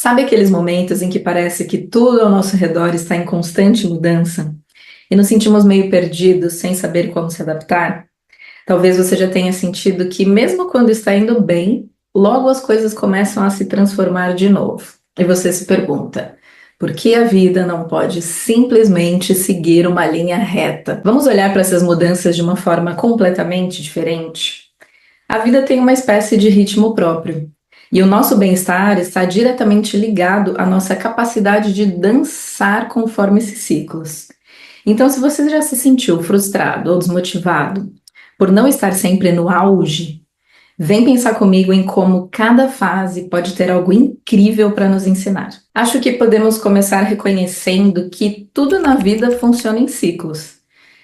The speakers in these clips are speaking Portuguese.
Sabe aqueles momentos em que parece que tudo ao nosso redor está em constante mudança e nos sentimos meio perdidos sem saber como se adaptar? Talvez você já tenha sentido que, mesmo quando está indo bem, logo as coisas começam a se transformar de novo. E você se pergunta: por que a vida não pode simplesmente seguir uma linha reta? Vamos olhar para essas mudanças de uma forma completamente diferente? A vida tem uma espécie de ritmo próprio. E o nosso bem-estar está diretamente ligado à nossa capacidade de dançar conforme esses ciclos. Então, se você já se sentiu frustrado ou desmotivado por não estar sempre no auge, vem pensar comigo em como cada fase pode ter algo incrível para nos ensinar. Acho que podemos começar reconhecendo que tudo na vida funciona em ciclos,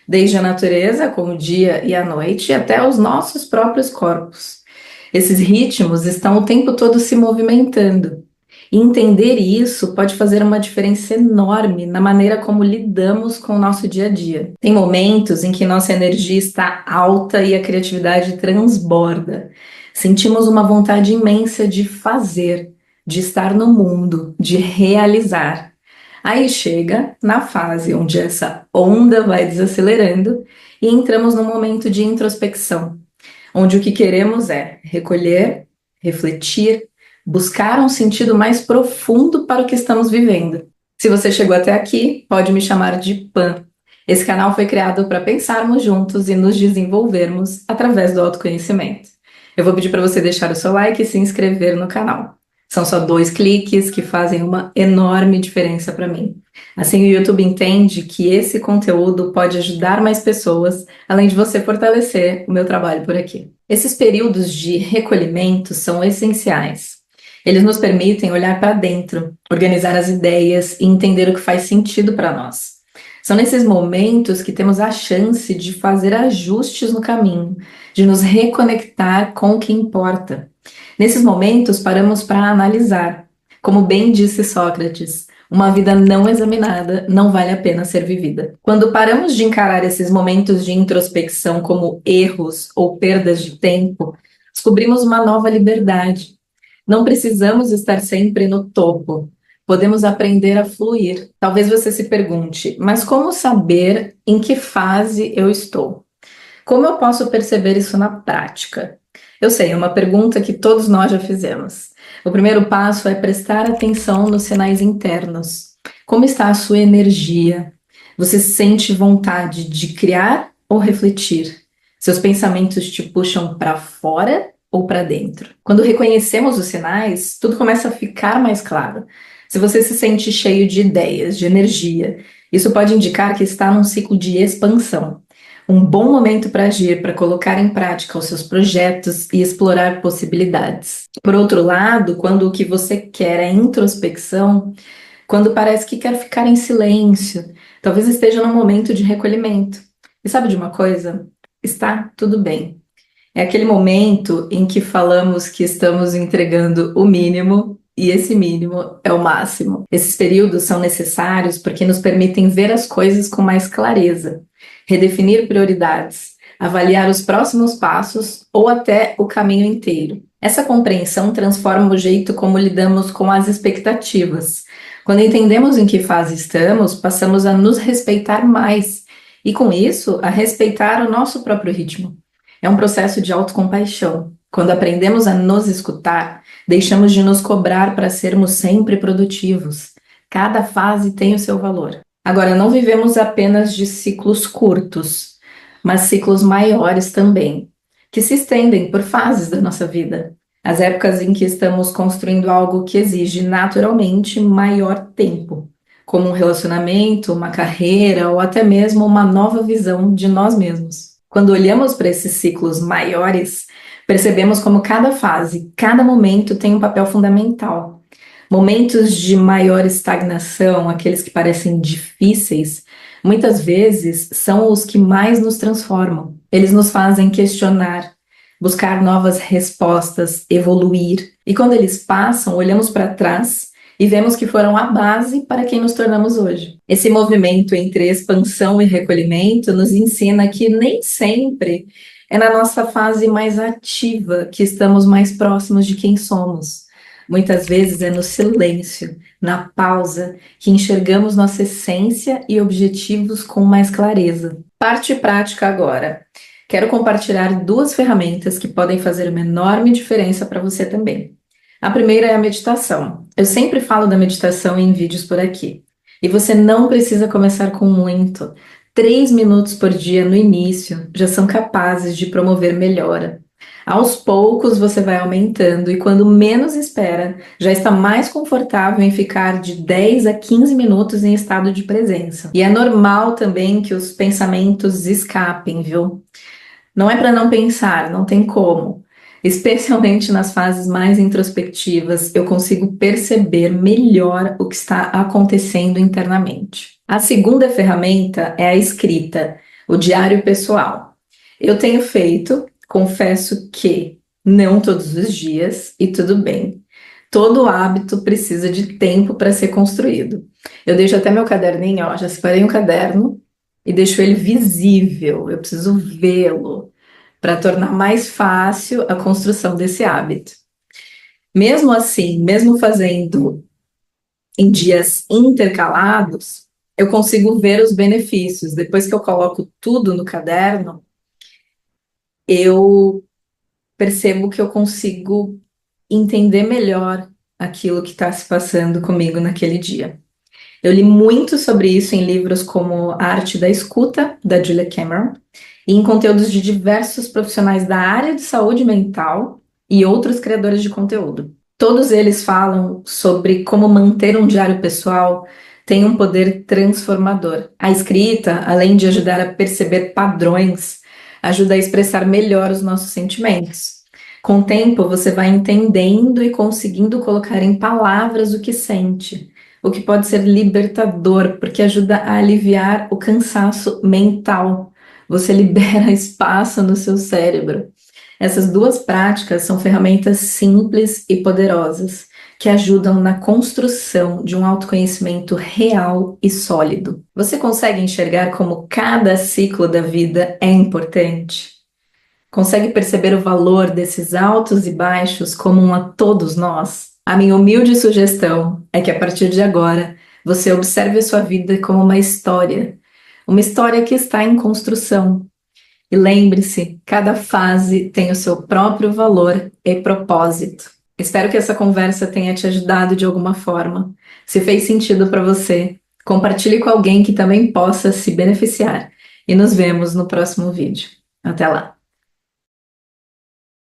desde a natureza, como o dia e a noite, até os nossos próprios corpos. Esses ritmos estão o tempo todo se movimentando. E entender isso pode fazer uma diferença enorme na maneira como lidamos com o nosso dia a dia. Tem momentos em que nossa energia está alta e a criatividade transborda. Sentimos uma vontade imensa de fazer, de estar no mundo, de realizar. Aí chega na fase onde essa onda vai desacelerando e entramos num momento de introspecção, onde o que queremos é recolher, refletir, buscar um sentido mais profundo para o que estamos vivendo. Se você chegou até aqui, pode me chamar de Pan. Esse canal foi criado para pensarmos juntos e nos desenvolvermos através do autoconhecimento. Eu vou pedir para você deixar o seu like e se inscrever no canal. São só 2 cliques que fazem uma enorme diferença para mim. Assim, o YouTube entende que esse conteúdo pode ajudar mais pessoas, além de você fortalecer o meu trabalho por aqui. Esses períodos de recolhimento são essenciais. Eles nos permitem olhar para dentro, organizar as ideias e entender o que faz sentido para nós. São nesses momentos que temos a chance de fazer ajustes no caminho, de nos reconectar com o que importa. Nesses momentos, paramos para analisar. Como bem disse Sócrates, uma vida não examinada não vale a pena ser vivida. Quando paramos de encarar esses momentos de introspecção como erros ou perdas de tempo, descobrimos uma nova liberdade. Não precisamos estar sempre no topo. Podemos aprender a fluir. Talvez você se pergunte, mas como saber em que fase eu estou? Como eu posso perceber isso na prática? Eu sei, é uma pergunta que todos nós já fizemos. O primeiro passo é prestar atenção nos sinais internos. Como está a sua energia? Você sente vontade de criar ou refletir? Seus pensamentos te puxam para fora ou para dentro? Quando reconhecemos os sinais, tudo começa a ficar mais claro. Se você se sente cheio de ideias, de energia, isso pode indicar que está num ciclo de expansão. Um bom momento para agir, para colocar em prática os seus projetos e explorar possibilidades. Por outro lado, quando o que você quer é introspecção, quando parece que quer ficar em silêncio, talvez esteja num momento de recolhimento. E sabe de uma coisa? Está tudo bem. É aquele momento em que falamos que estamos entregando o mínimo e esse mínimo é o máximo. Esses períodos são necessários porque nos permitem ver as coisas com mais clareza, redefinir prioridades, avaliar os próximos passos ou até o caminho inteiro. Essa compreensão transforma o jeito como lidamos com as expectativas. Quando entendemos em que fase estamos, passamos a nos respeitar mais e, com isso, a respeitar o nosso próprio ritmo. É um processo de autocompaixão. Quando aprendemos a nos escutar, deixamos de nos cobrar para sermos sempre produtivos. Cada fase tem o seu valor. Agora, não vivemos apenas de ciclos curtos, mas ciclos maiores também, que se estendem por fases da nossa vida. As épocas em que estamos construindo algo que exige naturalmente maior tempo, como um relacionamento, uma carreira ou até mesmo uma nova visão de nós mesmos. Quando olhamos para esses ciclos maiores, percebemos como cada fase, cada momento tem um papel fundamental. Momentos de maior estagnação, aqueles que parecem difíceis, muitas vezes são os que mais nos transformam. Eles nos fazem questionar, buscar novas respostas, evoluir. E quando eles passam, olhamos para trás e vemos que foram a base para quem nos tornamos hoje. Esse movimento entre expansão e recolhimento nos ensina que nem sempre é na nossa fase mais ativa que estamos mais próximos de quem somos. Muitas vezes é no silêncio, na pausa, que enxergamos nossa essência e objetivos com mais clareza. Parte prática agora. Quero compartilhar duas ferramentas que podem fazer uma enorme diferença para você também. A primeira é a meditação. Eu sempre falo da meditação em vídeos por aqui. E você não precisa começar com muito. 3 minutos por dia no início já são capazes de promover melhora. Aos poucos você vai aumentando e quando menos espera, já está mais confortável em ficar de 10 a 15 minutos em estado de presença. E é normal também que os pensamentos escapem, viu? Não é para não pensar, não tem como. Especialmente nas fases mais introspectivas, eu consigo perceber melhor o que está acontecendo internamente. A segunda ferramenta é a escrita, o diário pessoal. Eu tenho feito, confesso que não todos os dias, e tudo bem. Todo hábito precisa de tempo para ser construído. Eu deixo até meu caderninho, ó, já separei um caderno e deixo ele visível, eu preciso vê-lo para tornar mais fácil a construção desse hábito. Mesmo assim, mesmo fazendo em dias intercalados, eu consigo ver os benefícios. Depois que eu coloco tudo no caderno, eu percebo que eu consigo entender melhor aquilo que está se passando comigo naquele dia. Eu li muito sobre isso em livros como A Arte da Escuta, da Julia Cameron, e em conteúdos de diversos profissionais da área de saúde mental e outros criadores de conteúdo. Todos eles falam sobre como manter um diário pessoal tem um poder transformador. A escrita, além de ajudar a perceber padrões, ajuda a expressar melhor os nossos sentimentos. Com o tempo, você vai entendendo e conseguindo colocar em palavras o que sente, o que pode ser libertador, porque ajuda a aliviar o cansaço mental. Você libera espaço no seu cérebro. Essas duas práticas são ferramentas simples e poderosas que ajudam na construção de um autoconhecimento real e sólido. Você consegue enxergar como cada ciclo da vida é importante? Consegue perceber o valor desses altos e baixos comum a todos nós? A minha humilde sugestão é que a partir de agora você observe a sua vida como uma história que está em construção. E lembre-se, cada fase tem o seu próprio valor e propósito. Espero que essa conversa tenha te ajudado de alguma forma. Se fez sentido para você, compartilhe com alguém que também possa se beneficiar. E nos vemos no próximo vídeo. Até lá!